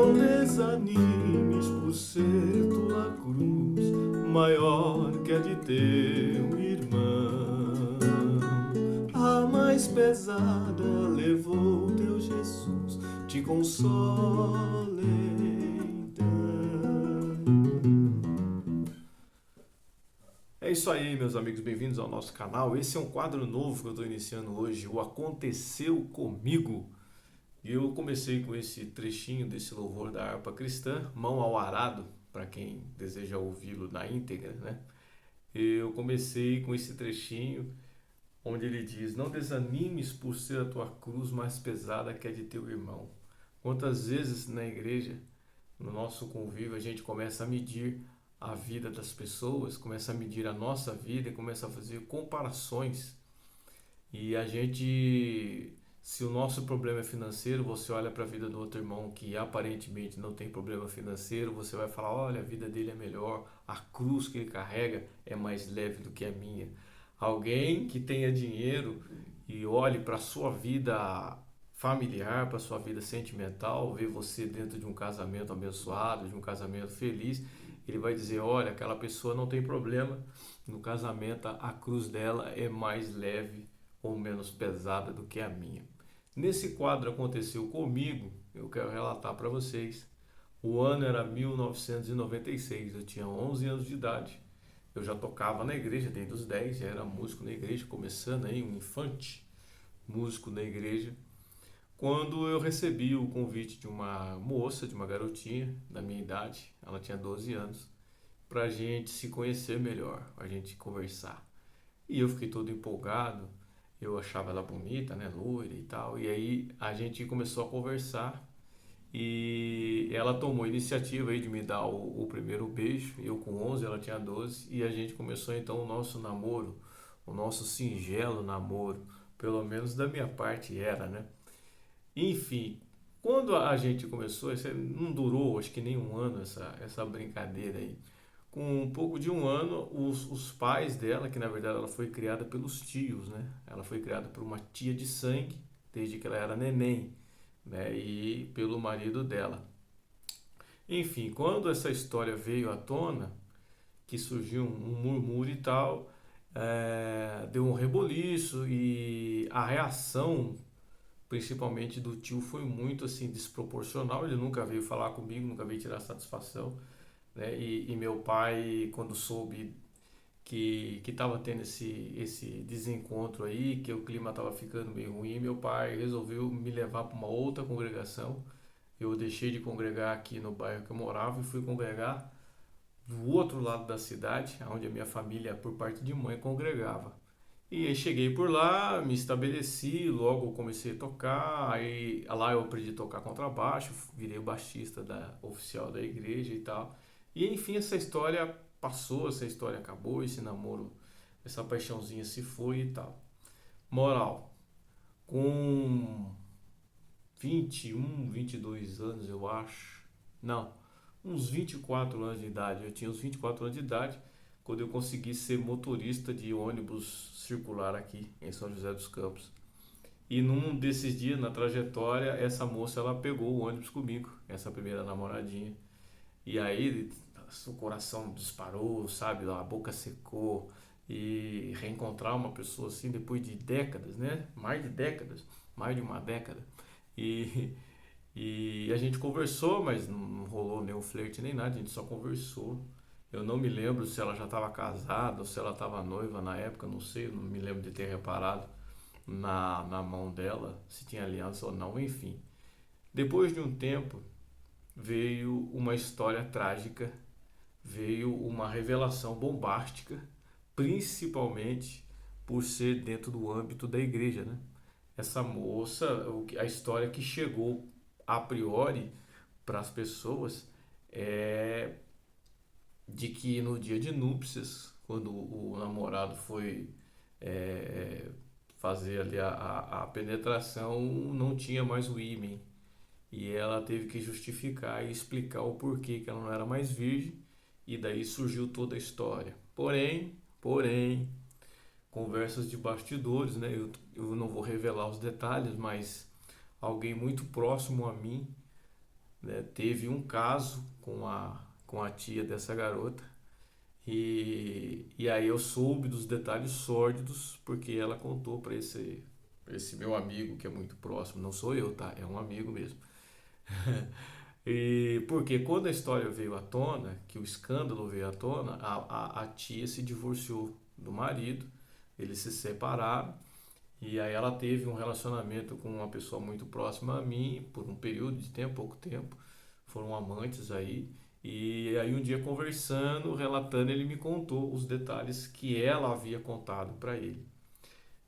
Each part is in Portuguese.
Não desanimes por ser tua cruz maior que a de teu irmão. A mais pesada levou teu Jesus, te console então. É isso aí, meus amigos, bem-vindos ao nosso canal. Esse é um quadro novo que eu estou iniciando hoje, o Aconteceu Comigo. E eu comecei com esse trechinho desse louvor da harpa cristã, Mão ao Arado, para quem deseja ouvi-lo na íntegra, né? Eu comecei com esse trechinho onde ele diz: Não desanimes por ser a tua cruz mais pesada que a de teu irmão. Quantas vezes na igreja, no nosso convívio, a gente começa a medir a vida das pessoas, começa a medir a nossa vida e começa a fazer comparações. E a gente, se o nosso problema é financeiro, você olha para a vida do outro irmão que aparentemente não tem problema financeiro, você vai falar: olha, a vida dele é melhor, a cruz que ele carrega é mais leve do que a minha. Alguém que tenha dinheiro e olhe para a sua vida familiar, para a sua vida sentimental, vê você dentro de um casamento abençoado, de um casamento feliz, ele vai dizer: olha, aquela pessoa não tem problema no casamento, a cruz dela é mais leve ou menos pesada do que a minha. Nesse quadro Aconteceu Comigo, eu quero relatar para vocês. O ano era 1996, eu tinha 11 anos de idade. Eu já tocava na igreja desde os 10, já era músico na igreja, começando aí, um infante músico na igreja, quando eu recebi o convite de uma moça, de uma garotinha da minha idade, ela tinha 12 anos, para a gente se conhecer melhor, a gente conversar. E eu fiquei todo empolgado, eu achava ela bonita, né, loira e tal, e aí a gente começou a conversar e ela tomou a iniciativa aí de me dar o primeiro beijo, eu com 11, ela tinha 12, e a gente começou então o nosso namoro, o nosso singelo namoro, pelo menos da minha parte era, né? Enfim, quando a gente começou, isso não durou acho que nem um ano essa brincadeira aí. Com um pouco de um ano, os pais dela, que na verdade ela foi criada pelos tios, né? Ela foi criada por uma tia de sangue, desde que ela era neném, né? E pelo marido dela. Enfim, quando essa história veio à tona, que surgiu um murmúrio e tal, deu um reboliço e a reação, principalmente do tio, foi muito assim desproporcional. Ele nunca veio falar comigo, nunca veio tirar satisfação, né? E meu pai, quando soube que estava tendo esse desencontro aí, que o clima estava ficando meio ruim, meu pai resolveu me levar para uma outra congregação. Eu deixei de congregar aqui no bairro que eu morava e fui congregar do outro lado da cidade, onde a minha família, por parte de mãe, congregava. E aí cheguei por lá, me estabeleci, logo comecei a tocar, aí lá eu aprendi a tocar contrabaixo, virei o baixista oficial da igreja e tal. E enfim, essa história passou, essa história acabou, esse namoro, essa paixãozinha se foi e tal. Moral, com 21, 22 anos eu acho, não, uns 24 anos de idade, eu tinha uns 24 anos de idade, quando eu consegui ser motorista de ônibus circular aqui em São José dos Campos. E num desses dias, na trajetória, essa moça ela pegou o ônibus comigo, essa primeira namoradinha. E aí o coração disparou, sabe? A boca secou. E reencontrar uma pessoa assim depois de décadas, né? Mais de décadas, mais de uma década. E, e a gente conversou, mas não rolou nenhum flerte nem nada, a gente só conversou. Eu não me lembro se ela já estava casada ou se ela estava noiva na época, não sei, não me lembro de ter reparado na mão dela se tinha aliança ou não, enfim. Depois de um tempo, veio uma história trágica, veio uma revelação bombástica, principalmente por ser dentro do âmbito da igreja, né? Essa moça, a história que chegou a priori para as pessoas é de que no dia de núpcias, quando o namorado foi é, fazer ali a penetração, não tinha mais o ímen. E ela teve que justificar e explicar o porquê que ela não era mais virgem, e daí surgiu toda a história. Porém, conversas de bastidores, né? Eu não vou revelar os detalhes, mas alguém muito próximo a mim, né? Teve um caso com a tia dessa garota e aí eu soube dos detalhes sórdidos porque ela contou para esse meu amigo que é muito próximo, não sou eu, tá? É um amigo mesmo. E porque quando a história veio à tona, que o escândalo veio à tona, a tia se divorciou do marido, eles se separaram e aí ela teve um relacionamento com uma pessoa muito próxima a mim por um período de tempo, pouco tempo, foram amantes aí. E aí um dia conversando, relatando, ele me contou os detalhes que ela havia contado para ele.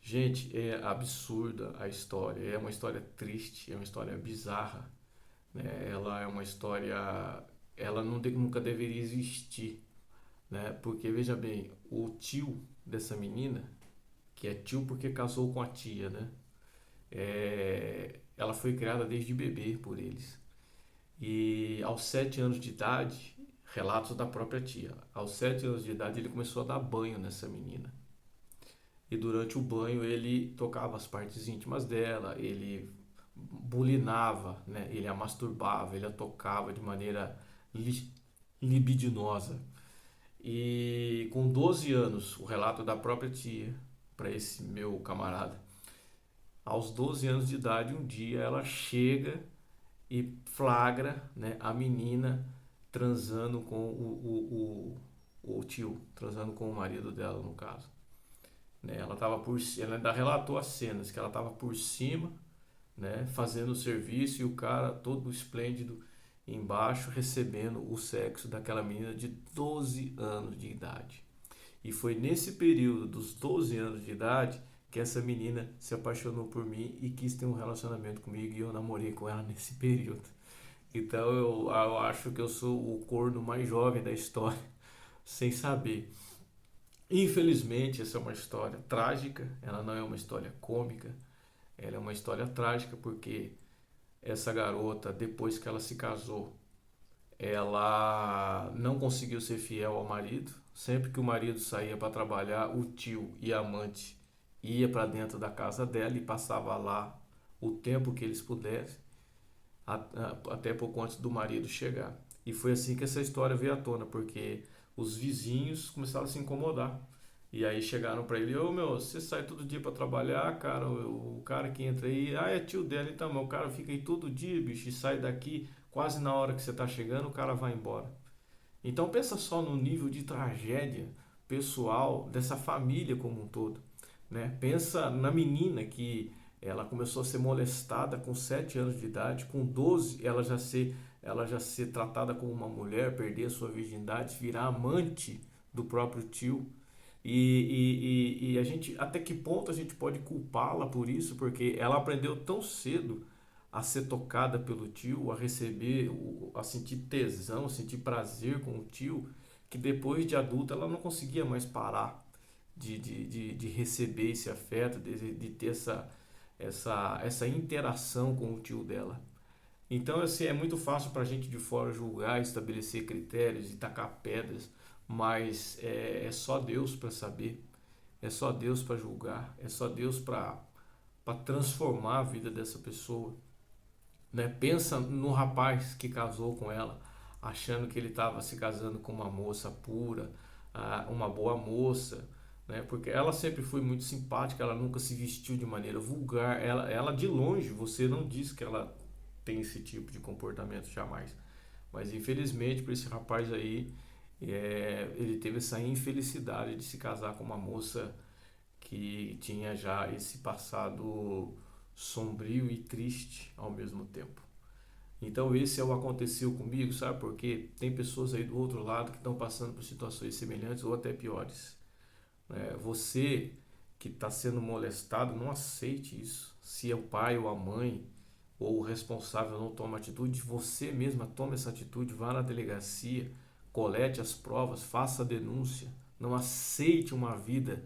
Gente, é absurda a história, é uma história triste, é uma história bizarra, né? Ela é uma história, ela nunca deveria existir, né? Porque veja bem, o tio dessa menina, que é tio porque casou com a tia, né? Ela foi criada desde bebê por eles. E aos 7 anos de idade, relatos da própria tia, aos 7 anos de idade ele começou a dar banho nessa menina. E durante o banho ele tocava as partes íntimas dela, ele bulinava, né? Ele a masturbava, ele a tocava de maneira li- libidinosa. E com 12 anos, o relato da própria tia para esse meu camarada, aos 12 anos de idade, um dia ela chega e flagra, né, a menina transando com o tio, transando com o marido dela, no caso. Né? Ela ainda relatou as cenas que ela estava por cima, né, fazendo o serviço e o cara todo esplêndido embaixo recebendo o sexo daquela menina de 12 anos de idade. E foi nesse período dos 12 anos de idade que essa menina se apaixonou por mim e quis ter um relacionamento comigo e eu namorei com ela nesse período. Então eu acho que eu sou o corno mais jovem da história, sem saber. Infelizmente, essa é uma história trágica, ela não é uma história cômica, ela é uma história trágica porque essa garota, depois que ela se casou, ela não conseguiu ser fiel ao marido. Sempre que o marido saía para trabalhar, o tio e a amante ia para dentro da casa dela e passava lá o tempo que eles pudessem, até pouco antes do marido chegar. E foi assim que essa história veio à tona, porque os vizinhos começaram a se incomodar. E aí chegaram para ele: ô meu, você sai todo dia para trabalhar, cara, o cara que entra aí, é tio dela, então, meu, o cara fica aí todo dia, bicho, e sai daqui quase na hora que você tá chegando, o cara vai embora. Então pensa só no nível de tragédia pessoal dessa família como um todo, né? Pensa na menina que ela começou a ser molestada com 7 anos de idade, com 12 ela já ser tratada como uma mulher, perder a sua virgindade, virar amante do próprio tio. E a gente, até que ponto a gente pode culpá-la por isso? Porque ela aprendeu tão cedo a ser tocada pelo tio, a receber, a sentir tesão, a sentir prazer com o tio, que depois de adulta ela não conseguia mais parar de receber esse afeto, de ter essa interação com o tio dela. Então, assim, é muito fácil para a gente de fora julgar, estabelecer critérios e tacar pedras, mas é só Deus para saber, é só Deus para julgar, é só Deus para transformar a vida dessa pessoa, né? Pensa no rapaz que casou com ela, achando que ele estava se casando com uma moça pura, uma boa moça, né? Porque ela sempre foi muito simpática, ela nunca se vestiu de maneira vulgar, ela de longe, você não diz que ela tem esse tipo de comportamento jamais. Mas infelizmente para esse rapaz aí, ele teve essa infelicidade de se casar com uma moça que tinha já esse passado sombrio e triste ao mesmo tempo. Então esse é o aconteceu comigo, sabe? Porque tem pessoas aí do outro lado que estão passando por situações semelhantes ou até piores. Você que está sendo molestado, não aceite isso. Se é o pai ou a mãe ou o responsável não toma atitude, você mesma tome essa atitude, vá na delegacia, colete as provas, faça a denúncia. Não aceite uma vida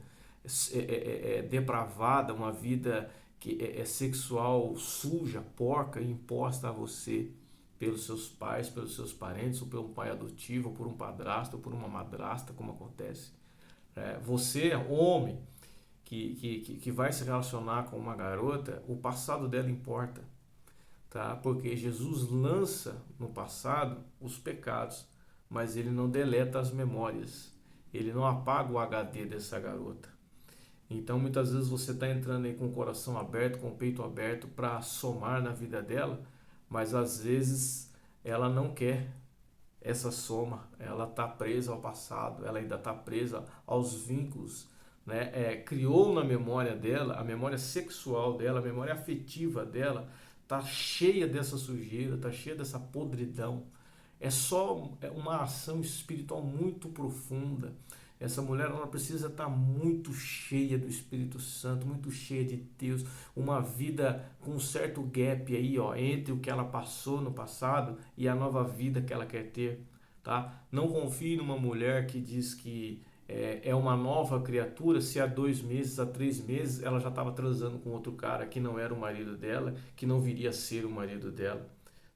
depravada, uma vida que é sexual suja, porca, imposta a você pelos seus pais, pelos seus parentes, ou pelo pai adotivo, ou por um padrasto, ou por uma madrasta, como acontece. Você, homem, que vai se relacionar com uma garota, o passado dela importa. tá? Porque Jesus lança no passado os pecados, mas ele não deleta as memórias, ele não apaga o HD dessa garota. Então muitas vezes você está entrando aí com o coração aberto, com o peito aberto para somar na vida dela, mas às vezes ela não quer essa soma, ela está presa ao passado, ela ainda está presa aos vínculos, né? Criou na memória dela, a memória sexual dela, a memória afetiva dela, está cheia dessa sujeira, está cheia dessa podridão. É só uma ação espiritual muito profunda. Essa mulher ela precisa estar muito cheia do Espírito Santo, muito cheia de Deus, uma vida com um certo gap aí, ó, entre o que ela passou no passado e a nova vida que ela quer ter, tá? Não confie numa mulher que diz que é uma nova criatura se há 2 meses, há 3 meses ela já estava transando com outro cara que não era o marido dela, que não viria a ser o marido dela,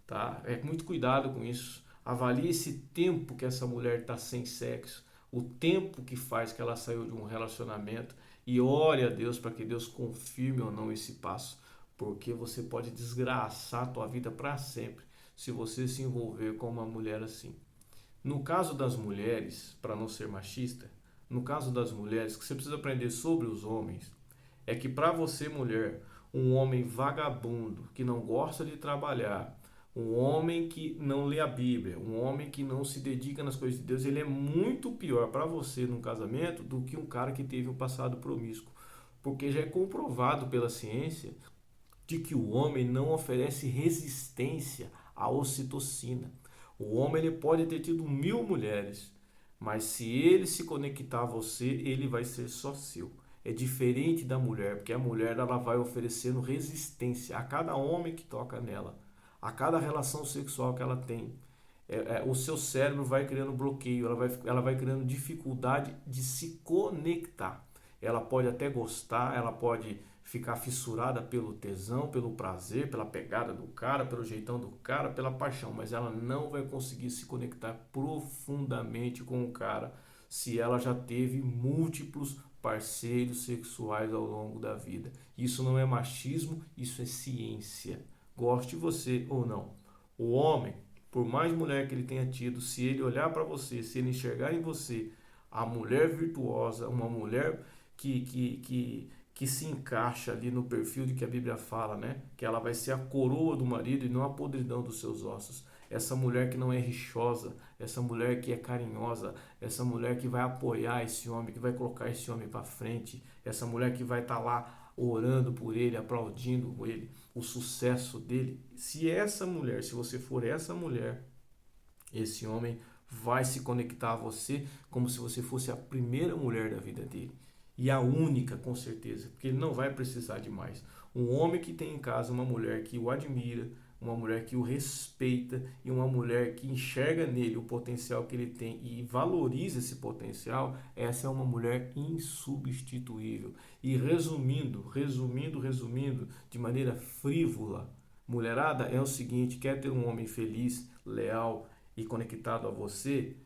tá? Muito cuidado com isso. Avalie esse tempo que essa mulher está sem sexo, o tempo que faz que ela saiu de um relacionamento e ore a Deus para que Deus confirme ou não esse passo, porque você pode desgraçar a tua vida para sempre se você se envolver com uma mulher assim. No caso das mulheres, para não ser machista, no caso das mulheres, que você precisa aprender sobre os homens, é que para você, mulher, um homem vagabundo, que não gosta de trabalhar, um homem que não lê a Bíblia, um homem que não se dedica nas coisas de Deus, ele é muito pior para você num casamento do que um cara que teve um passado promíscuo. Porque já é comprovado pela ciência de que o homem não oferece resistência à ocitocina. O homem ele pode ter tido 1.000 mulheres, mas se ele se conectar a você, ele vai ser só seu. É diferente da mulher, porque a mulher ela vai oferecendo resistência a cada homem que toca nela, a cada relação sexual que ela tem. O seu cérebro vai criando bloqueio, ela vai criando dificuldade de se conectar. Ela pode até gostar, ela pode ficar fissurada pelo tesão, pelo prazer, pela pegada do cara, pelo jeitão do cara, pela paixão, mas ela não vai conseguir se conectar profundamente com o cara se ela já teve múltiplos parceiros sexuais ao longo da vida. Isso não é machismo, isso é ciência. Goste você ou não. O homem, por mais mulher que ele tenha tido, se ele olhar para você, se ele enxergar em você a mulher virtuosa, uma mulher que se encaixa ali no perfil de que a Bíblia fala, né? Que ela vai ser a coroa do marido e não a podridão dos seus ossos. Essa mulher que não é rixosa, essa mulher que é carinhosa, essa mulher que vai apoiar esse homem, que vai colocar esse homem para frente, essa mulher que vai estar lá orando por ele, aplaudindo ele, o sucesso dele. Se você for essa mulher, esse homem vai se conectar a você como se você fosse a primeira mulher da vida dele. E a única, com certeza, porque ele não vai precisar de mais. Um homem que tem em casa uma mulher que o admira, uma mulher que o respeita e uma mulher que enxerga nele o potencial que ele tem e valoriza esse potencial, essa é uma mulher insubstituível. E resumindo, de maneira frívola, mulherada, é o seguinte: quer ter um homem feliz, leal e conectado a você?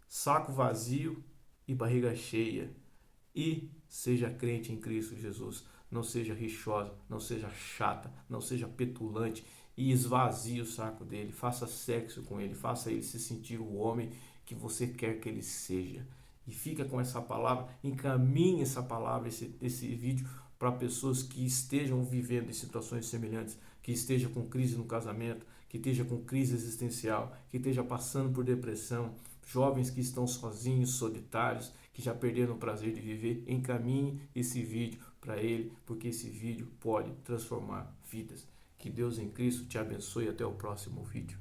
Saco vazio e barriga cheia. E seja crente em Cristo Jesus. Não seja rixosa, não seja chata, não seja petulante e esvazie o saco dele. Faça sexo com ele, faça ele se sentir o homem que você quer que ele seja. E fica com essa palavra, encaminhe essa palavra, esse vídeo para pessoas que estejam vivendo em situações semelhantes, que estejam com crise no casamento, que esteja com crise existencial, que esteja passando por depressão, jovens que estão sozinhos, solitários, que já perderam o prazer de viver. Encaminhe esse vídeo para ele, porque esse vídeo pode transformar vidas. Que Deus em Cristo te abençoe. Até o próximo vídeo.